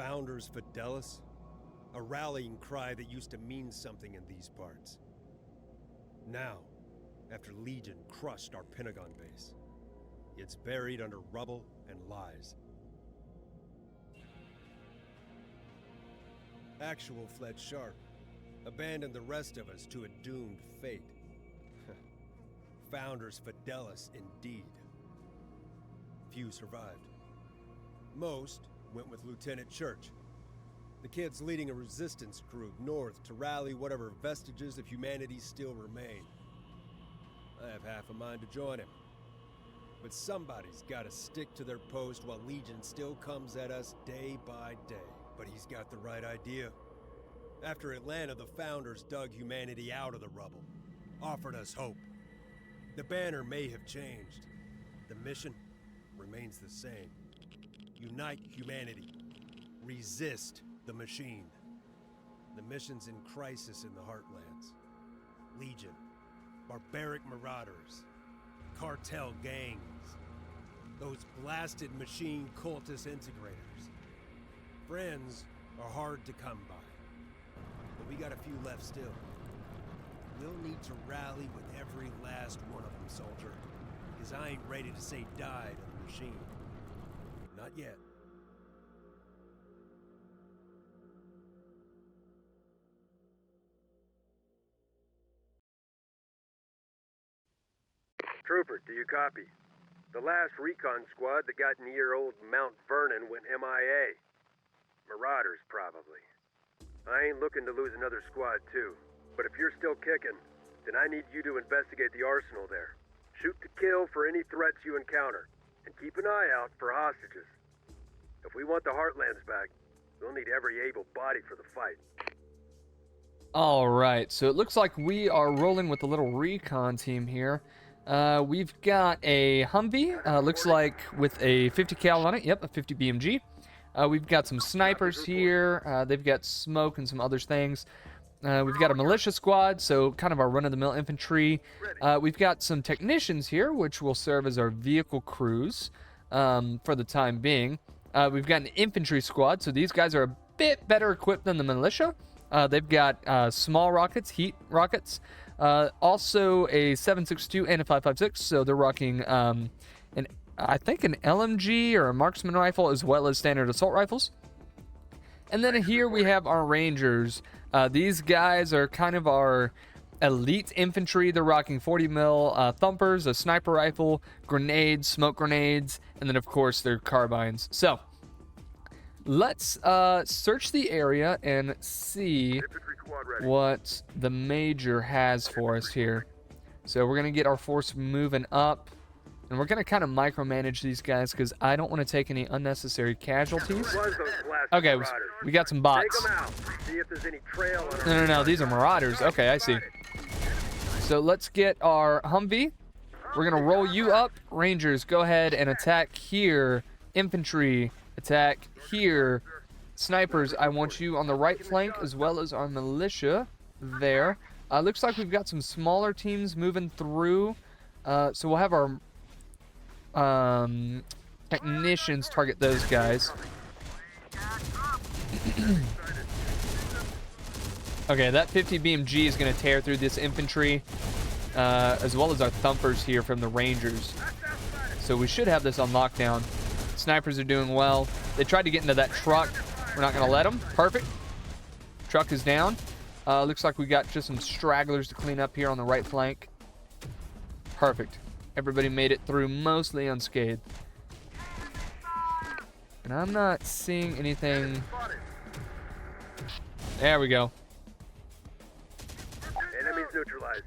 Founders Fidelis? A rallying cry that used to mean something in these parts. Now, after Legion crushed our Pentagon base, it's buried under rubble and lies. Actual fled sharp, abandoned the rest of us to a doomed fate. Founders Fidelis indeed. Few survived. Most went with Lieutenant Church. The kid's leading a resistance group north to rally whatever vestiges of humanity still remain. I have half a mind to join him. But somebody's got to stick to their post while Legion still comes at us day by day. But he's got the right idea. After Atlanta, the Founders dug humanity out of the rubble, offered us hope. The banner may have changed. The mission remains the same. Unite humanity. Resist the machine. The mission's in crisis in the heartlands. Legion. Barbaric marauders. Cartel gangs. Those blasted machine cultist integrators. Friends are hard to come by. But we got a few left still. We'll need to rally with every last one of them, soldier. Because I ain't ready to say die to the machine. Not yet. Trooper, do you copy? The last recon squad that got near old Mount Vernon went MIA. Marauders, probably. I ain't looking to lose another squad, too. But if you're still kicking, then I need you to investigate the arsenal there. Shoot to kill for any threats you encounter, and keep an eye out for hostages. If we want the Heartlands back, we'll need every able body for the fight. Alright, so it looks like we are rolling with a little recon team here. We've got a Humvee, looks like with a 50 cal on it, yep, a 50 BMG. We've got some snipers here, they've got smoke and some other things. We've got a militia squad, so kind of our run-of-the-mill infantry. We've got some technicians here, which will serve as our vehicle crews for the time being. We've got an infantry squad, so these guys are a bit better equipped than the militia. They've got small rockets, heat rockets, also a 7.62 and a 5.56, so they're rocking I think an LMG or a marksman rifle as well as standard assault rifles. And then here we have our Rangers. These guys are kind of our elite infantry. They're rocking 40 mil thumpers, a sniper rifle, grenades, smoke grenades, and then of course their carbines. So let's search the area and see what the Major has for us here. So we're going to get our force moving up. And we're going to kind of micromanage these guys because I don't want to take any unnecessary casualties. Okay, we got some bots. No, these are marauders. Okay, I see. So let's get our Humvee. We're going to roll you up. Rangers, go ahead and attack here. Infantry, attack here. Snipers, I want you on the right flank as well as our militia there. Looks like we've got some smaller teams moving through. So we'll have our technicians target those guys. Okay, that 50 BMG is going to tear through this infantry, as well as our thumpers here from the Rangers. So we should have this on lockdown. Snipers are doing well. They tried to get into that truck. We're not going to let them. Perfect. Truck is down. Looks like we got just some stragglers to clean up here on the right flank. Perfect. Everybody made it through mostly unscathed. And I'm not seeing anything. There we go. Enemies neutralized.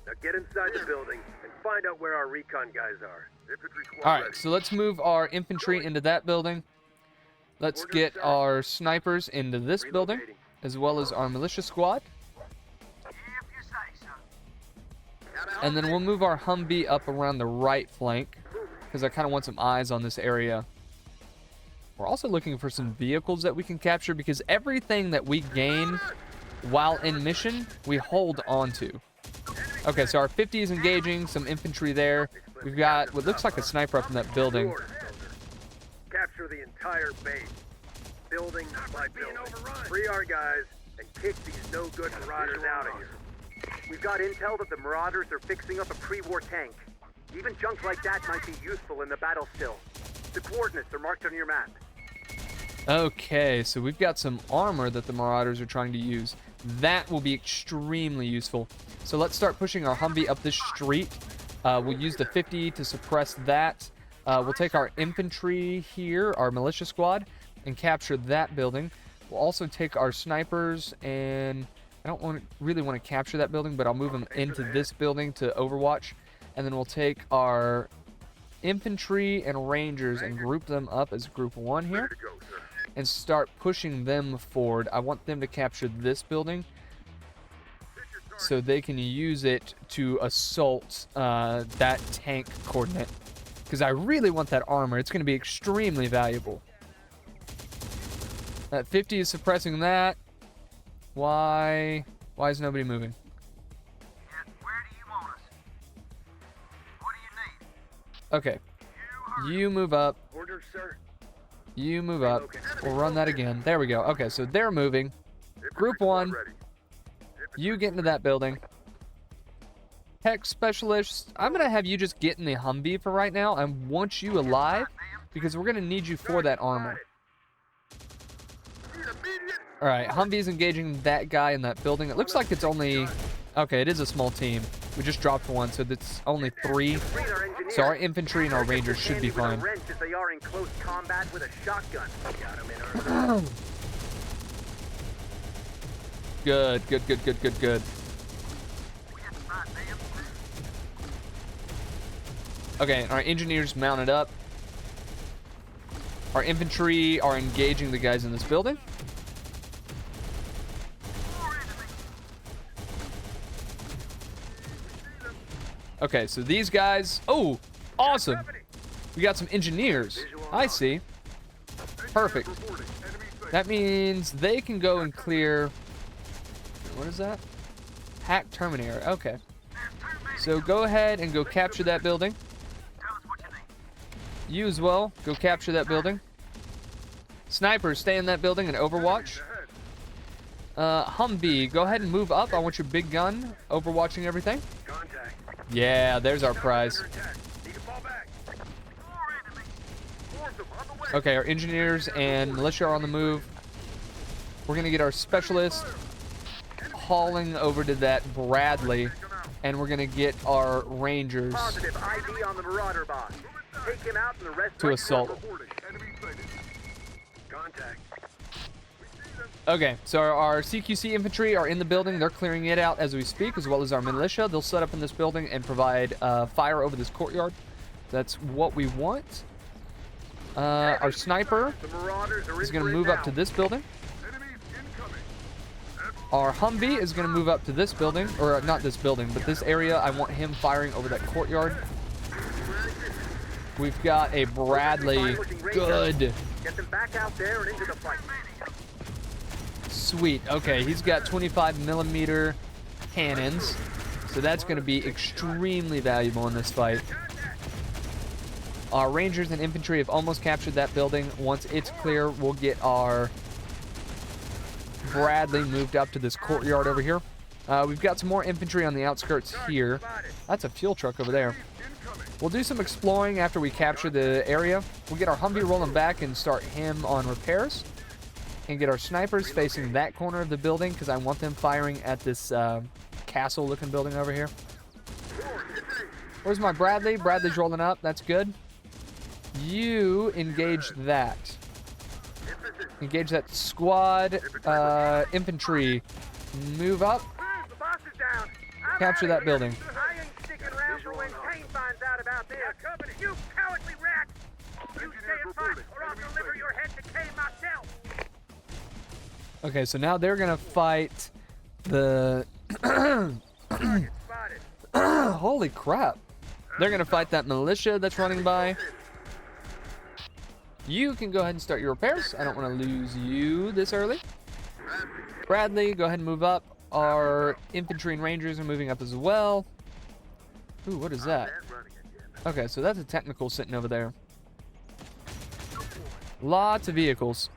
Now get inside the building and find out where our recon guys are. Alright, so let's move our infantry into that building. Let's get our snipers into this building, as well as our militia squad. And then we'll move our Humvee up around the right flank, because I kind of want some eyes on this area. We're also looking for some vehicles that we can capture, because everything that we gain while in mission, we hold on to. Okay, so our 50 is engaging, some infantry there. We've got what looks like a sniper up in that building. Capture the entire base. building by building. Free our guys and kick these no-good marauders out of here. We've got intel that the Marauders are fixing up a pre-war tank. Even junk like that might be useful in the battle still. The coordinates are marked on your map. Okay, so we've got some armor that the Marauders are trying to use. That will be extremely useful. So let's start pushing our Humvee up this street. We'll use the 50 to suppress that. We'll take our infantry here, our militia squad, and capture that building. We'll also take our snipers, and I don't really want to capture that building, but I'll move them into this building to overwatch. And then we'll take our infantry and rangers and group them up as group 1 here and start pushing them forward. I want them to capture this building so they can use it to assault that tank coordinate, because I really want that armor. It's going to be extremely valuable. That 50 is suppressing that. Why is nobody moving? Where do you want us? What do you need? Okay. You move up. Orders, sir. You move up. We'll run that again. There we go. Okay, so they're moving. Group 1. You get into that building. Tech specialist, I'm going to have you just get in the Humvee for right now. I want you alive because we're going to need you for that armor. Alright, Humvee's engaging that guy in that building. It looks like it's only... Okay, it is a small team. We just dropped 1, so it's only 3. So our infantry and our rangers should be fine. They are in close combat with a shotgun. Good. Okay, our engineers mounted up. Our infantry are engaging the guys in this building. Okay, so these guys... Oh, awesome. We got some engineers. I see. Perfect. That means they can go and clear... What is that? Hack Terminator. Okay. So go ahead and go capture that building. You as well. Go capture that building. Snipers, stay in that building and overwatch. Humvee, go ahead and move up. I want your big gun overwatching everything. Yeah, there's our prize. Okay, our engineers and militia are on the move. We're going to get our specialist hauling over to that Bradley, and we're going to get our rangers to assault. Okay, so our CQC infantry are in the building. They're clearing it out as we speak, as well as our militia. They'll set up in this building and provide fire over this courtyard. That's what we want. Our sniper is going to move up to this building. Our Humvee is going to move up to this building, or not this building, but this area. I want him firing over that courtyard. We've got a Bradley. Good. Get them back out there and into the fight. Sweet. Okay, he's got 25mm cannons, so that's going to be extremely valuable in this fight. Our rangers and infantry have almost captured that building. Once it's clear, we'll get our Bradley moved up to this courtyard over here. We've got some more infantry on the outskirts here. That's a fuel truck over there. We'll do some exploring after we capture the area. We'll get our Humvee rolling back and start him on repairs. And get our snipers facing that corner of the building because I want them firing at this castle-looking building over here. Where's my Bradley? Bradley's rolling up. That's good. You engage that. Engage that squad. Infantry. Move up. Capture that building. I ain't sticking around for when Kane finds out about this. You cowardly rat! You stay in front, or I'll deliver your head to Kane myself. Okay, so now they're gonna fight the... Holy crap. They're gonna fight that militia that's running by. You can go ahead and start your repairs. I don't want to lose you this early. Bradley, go ahead and move up. Our infantry and rangers are moving up as well. Ooh, what is that? Okay, so that's a technical sitting over there. Lots of vehicles.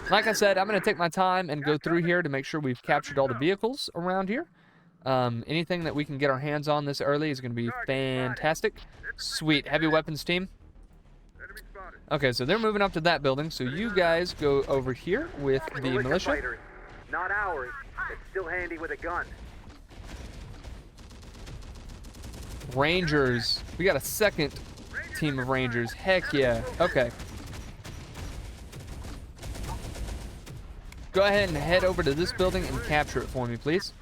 Like I said, I'm going to take my time and go through here to make sure we've captured all the vehicles around here. Anything that we can get our hands on this early is going to be fantastic. Sweet. Heavy weapons team. Enemy spotted. Okay, so they're moving up to that building. So you guys go over here with the militia. Fighters. Not ours. It's still handy with a gun. Rangers. We got a second team of Rangers. Heck yeah. Okay. Go ahead and head over to this building and capture it for me, please.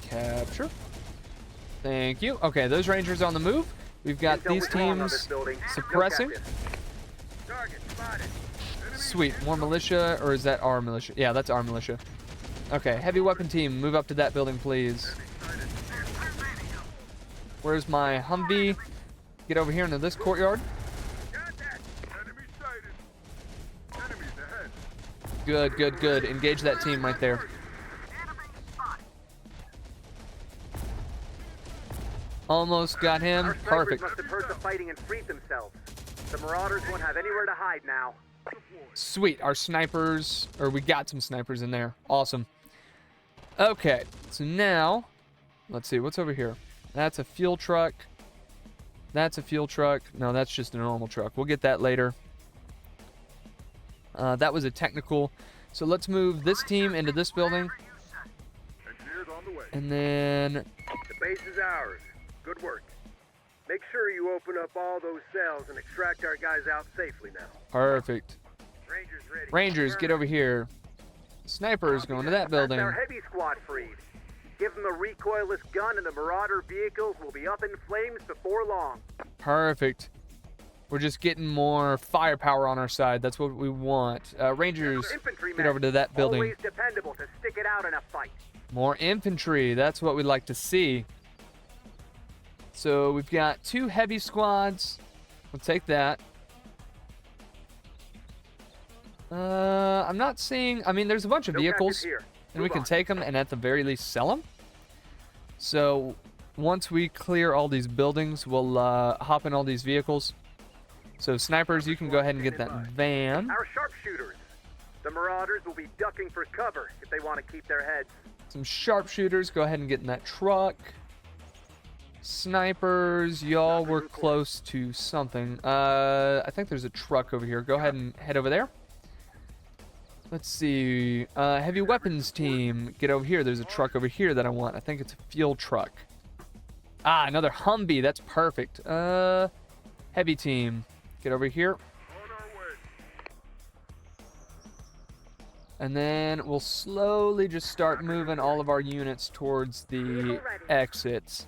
Capture. Thank you. Okay, those Rangers on the move. We've got Intel these withdrawn on this teams building. suppressing. No captive. Target spotted. Sweet. More militia, or is that our militia? Yeah, that's our militia. Okay, heavy weapon team, move up to that building, please. Where's my Humvee? Get over here into this courtyard. Contact. Enemy sighted. Enemies ahead. Good, good, good. Engage that team right there. Almost got him. Our snipers Perfect. must have heard the fighting and freed themselves. The Marauders won't have anywhere to hide now. Sweet. Our snipers, or we got some snipers in there. Awesome. Okay, so now, let's see, what's over here? That's a fuel truck. That's a fuel truck. No, that's just a normal truck. We'll get that later. That was a technical. So let's move this team into this building. Engineers on the way. And then, The base is ours. Good work. Make sure you open up all those cells and extract our guys out safely now. perfect. Rangers ready. Rangers, get over here. Snipers going to that building. That's our heavy squad freed. Give them a recoilless gun and the Marauder vehicles will be up in flames before long. Perfect. We're just getting more firepower on our side. That's what we want. Rangers, Infantrymen, get over to that building. always dependable to stick it out in a fight. More infantry. That's what we'd like to see. So we've got 2 heavy squads. We'll take that. I'm not seeing... I mean, there's a bunch of No vehicles, captives here. and we Move can on. take them and at the very least sell them. So once we clear all these buildings, we'll hop in all these vehicles. So snipers, you can go ahead and get that van. Our sharpshooters. The Marauders will be ducking for cover if they want to keep their heads. Some sharpshooters, go ahead and get in that truck. Snipers, y'all were close to something. I think there's a truck over here. Go ahead and head over there. Let's see. Heavy weapons team, get over here. There's a truck over here that I want. I think it's a fuel truck. Ah, another Humvee. That's perfect. Heavy team, get over here. On our way. And then we'll slowly just start moving all of our units towards the exits.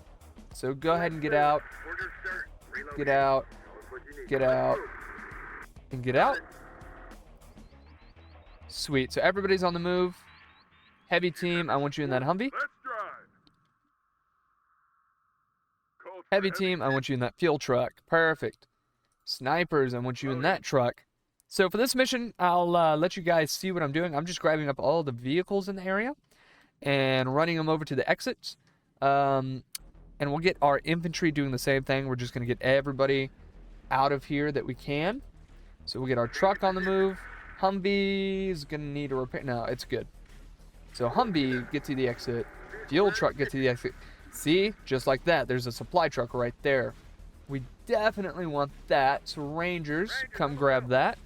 So go ahead and get out, Order start. Reload. get out, What you need. get out, and get out. Sweet. So everybody's on the move. Heavy team, I want you in that Humvee. Let's drive. Call for Heavy team, I want you in that fuel truck. Perfect. Snipers, I want you in that truck. So for this mission, I'll let you guys see what I'm doing. I'm just grabbing up all the vehicles in the area and running them over to the exits. And we'll get our infantry doing the same thing. We're just going to get everybody out of here that we can. So we'll get our truck on the move. Humvee is going to need a repair. No, it's good. So Humvee, get to the exit. Fuel truck, get to the exit. See? Just like that. There's a supply truck right there. We definitely want that. So Rangers, come grab that.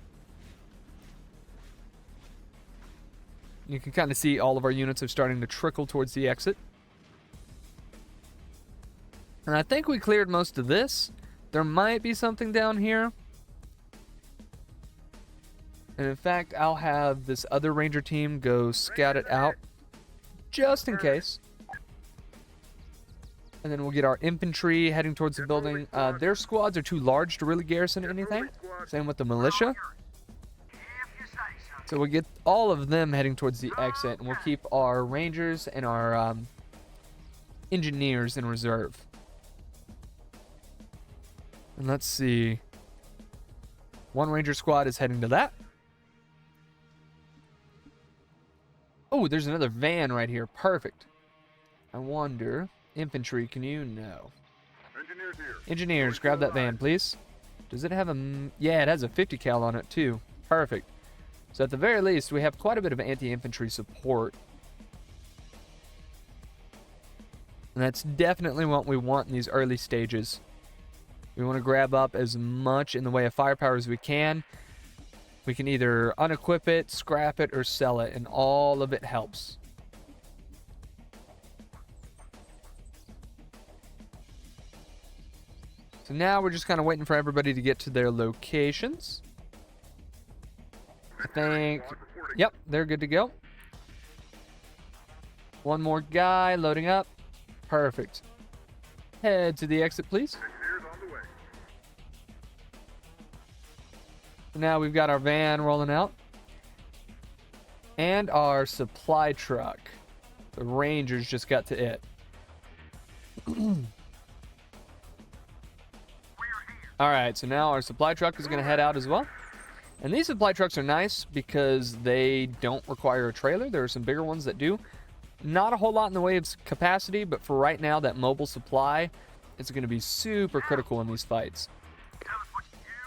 You can kind of see all of our units are starting to trickle towards the exit. And I think we cleared most of this. There might be something down here. And in fact, I'll have this other Ranger team go scout it out. Just in case. And then we'll get our infantry heading towards the building. Their squads are too large to really garrison anything. Same with the militia. So we'll get all of them heading towards the exit. And we'll keep our Rangers and our engineers in reserve. And let's see. One Ranger squad is heading to that. Oh, there's another van right here. Perfect. I wonder, infantry, can you? No. Engineers here. Engineers, grab that van, please. Does it have a... Yeah, it has a 50 cal on it too. Perfect. So at the very least, we have quite a bit of anti-infantry support. And that's definitely what we want in these early stages. We want to grab up as much in the way of firepower as we can. We can either unequip it, scrap it, or sell it, and all of it helps. So now we're just kind of waiting for everybody to get to their locations. I think... Yep, they're good to go. One more guy loading up. Perfect. Head to the exit, please. Now we've got our van rolling out. And our supply truck. The Rangers just got to it. Alright, so now our supply truck is going to head out as well. And these supply trucks are nice because they don't require a trailer. There are some bigger ones that do. Not a whole lot in the way of capacity, but for right now, that mobile supply is going to be super critical in these fights.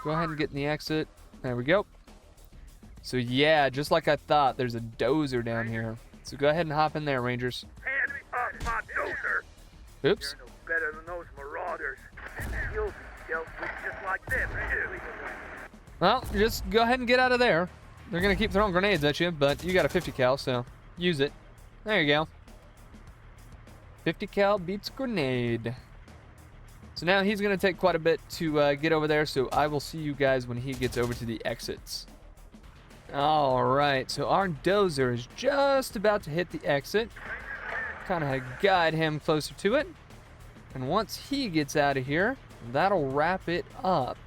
Go ahead and get in the exit. There we go. So yeah, just like I thought, there's a dozer down here. So go ahead and hop in there, Rangers. Hand me up my dozer. Oops. You're no better than those marauders. You'll be dealt with just like them, too. Well, just go ahead and get out of there. They're going to keep throwing grenades at you, but you got a 50 cal, so use it. There you go. 50 cal beats grenade. So now he's going to take quite a bit to get over there, so I will see you guys when he gets over to the exits. Alright, so our dozer is just about to hit the exit. Kind of guide him closer to it. And once he gets out of here, that'll wrap it up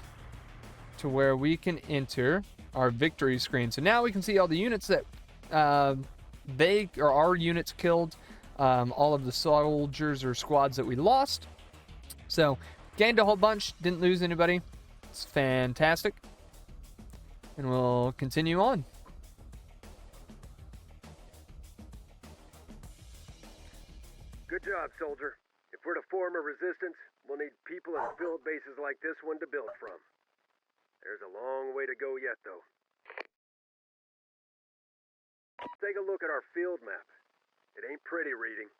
to where we can enter our victory screen. So now we can see all the units that our units killed, all of the soldiers or squads that we lost. So gained a whole bunch, didn't lose anybody. It's fantastic. And we'll continue on. Good job, soldier. If we're to form a resistance, we'll need people and field bases like this one to build from. There's a long way to go yet, though. Take a look at our field map. It ain't pretty reading,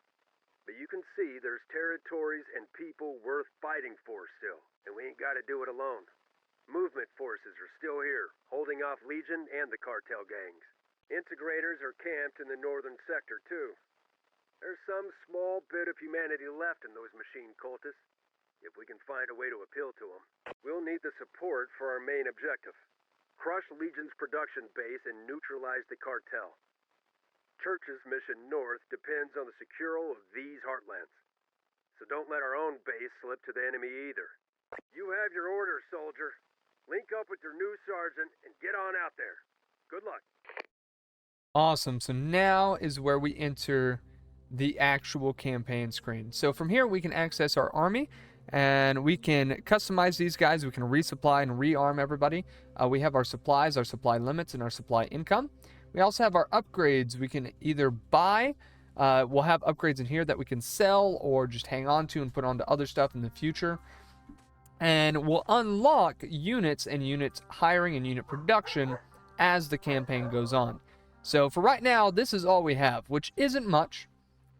but you can see there's territories and people worth fighting for still, and we ain't got to do it alone. Movement forces are still here, holding off Legion and the cartel gangs. Integrators are camped in the northern sector, too. There's some small bit of humanity left in those machine cultists, if we can find a way to appeal to them. We'll need the support for our main objective. Crush Legion's production base and neutralize the cartel. Church's mission north depends on the secural of these heartlands. So don't let our own base slip to the enemy either. You have your orders, soldier. Link up with your new sergeant and get on out there. Good luck. Awesome. So now is where we enter the actual campaign screen. So from here we can access our army and we can customize these guys. We can resupply and rearm everybody. We have our supplies, our supply limits, and our supply income. We also have our upgrades. We can either buy, we'll have upgrades in here that we can sell or just hang on to and put onto other stuff in the future. And we'll unlock units and unit hiring and unit production as the campaign goes on. So for right now, this is all we have, which isn't much,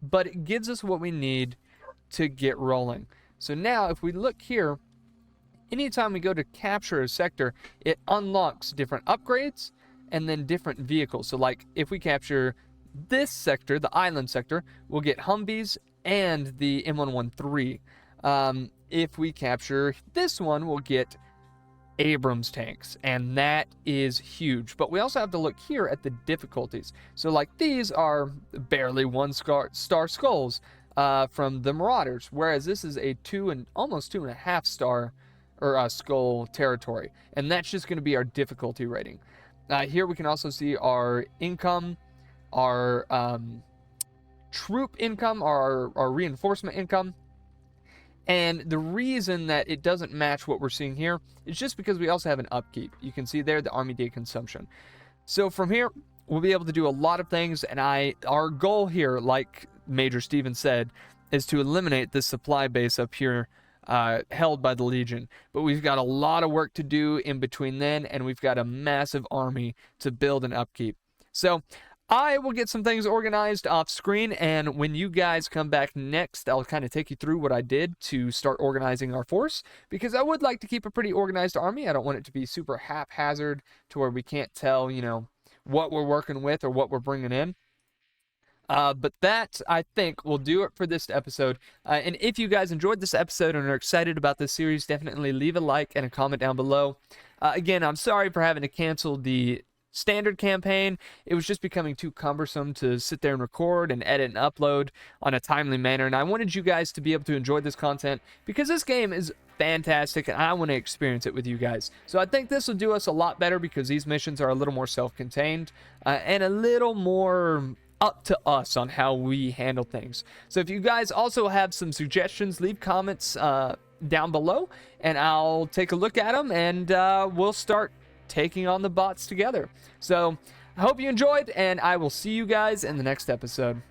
but it gives us what we need to get rolling. So now if we look here, anytime we go to capture a sector, it unlocks different upgrades and then different vehicles. So like if we capture this sector, the island sector, we'll get Humvees and the M113. If we capture this one, we'll get Abrams tanks, and that is huge. But we also have to look here at the difficulties. So like these are barely one-star skulls from the Marauders, whereas this is a almost 2.5 star or skull territory, and that's just going to be our difficulty rating. Here we can also see our income, our troop income, our reinforcement income. And the reason that it doesn't match what we're seeing here is just because we also have an upkeep. You can see there the army day consumption. So from here, we'll be able to do a lot of things. And our goal here, like Major Stevens said, is to eliminate this supply base up here held by the Legion. But we've got a lot of work to do in between then, and we've got a massive army to build and upkeep. So I will get some things organized off screen, and when you guys come back next, I'll kind of take you through what I did to start organizing our force, because I would like to keep a pretty organized army. I don't want it to be super haphazard to where we can't tell, what we're working with or what we're bringing in. But that, I think, will do it for this episode. And if you guys enjoyed this episode and are excited about this series, definitely leave a like and a comment down below. Again, I'm sorry for having to cancel the standard campaign. It was just becoming too cumbersome to sit there and record and edit and upload on a timely manner, and I wanted you guys to be able to enjoy this content because this game is fantastic and I want to experience it with you guys. So I think this will do us a lot better because these missions are a little more self-contained and a little more up to us on how we handle things. So if you guys also have some suggestions, leave comments down below and I'll take a look at them, and we'll start taking on the bots together. So I hope you enjoyed, and I will see you guys in the next episode.